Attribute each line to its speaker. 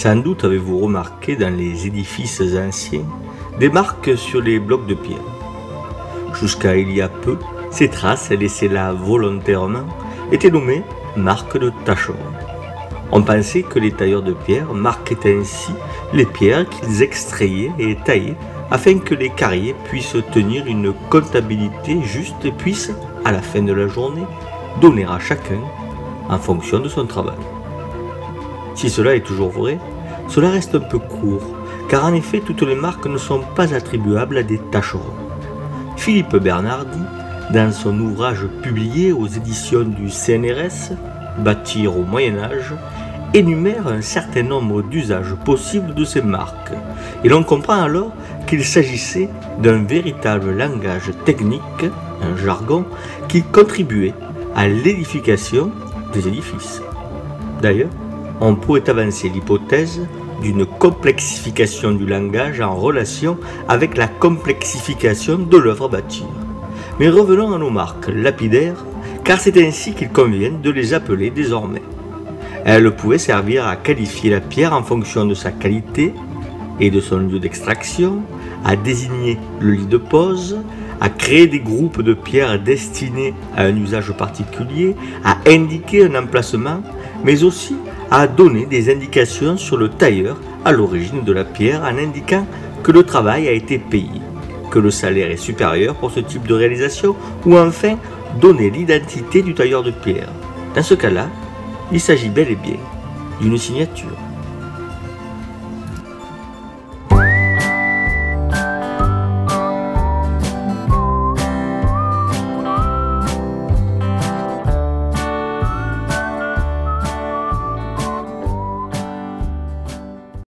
Speaker 1: Sans doute avez-vous remarqué dans les édifices anciens des marques sur les blocs de pierre. Jusqu'à il y a peu, ces traces laissées là volontairement étaient nommées marques de tâcherons. On pensait que les tailleurs de pierre marquaient ainsi les pierres qu'ils extrayaient et taillaient afin que les carriers puissent tenir une comptabilité juste et puissent, à la fin de la journée, donner à chacun en fonction de son travail. Si cela est toujours vrai, cela reste un peu court, car en effet toutes les marques ne sont pas attribuables à des tâcherons. Philippe Bernardi, dans son ouvrage publié aux éditions du CNRS, Bâtir au Moyen-Âge, énumère un certain nombre d'usages possibles de ces marques, et l'on comprend alors qu'il s'agissait d'un véritable langage technique, un jargon, qui contribuait à l'édification des édifices. D'ailleurs, on pourrait avancer l'hypothèse d'une complexification du langage en relation avec la complexification de l'œuvre à bâtir. Mais revenons à nos marques lapidaires, car c'est ainsi qu'il convient de les appeler désormais. Elles pouvaient servir à qualifier la pierre en fonction de sa qualité et de son lieu d'extraction, à désigner le lit de pose, à créer des groupes de pierres destinés à un usage particulier, à indiquer un emplacement, mais aussi à donner des indications sur le tailleur à l'origine de la pierre en indiquant que le travail a été payé, que le salaire est supérieur pour ce type de réalisation, ou enfin donner l'identité du tailleur de pierre. Dans ce cas-là, il s'agit bel et bien d'une signature.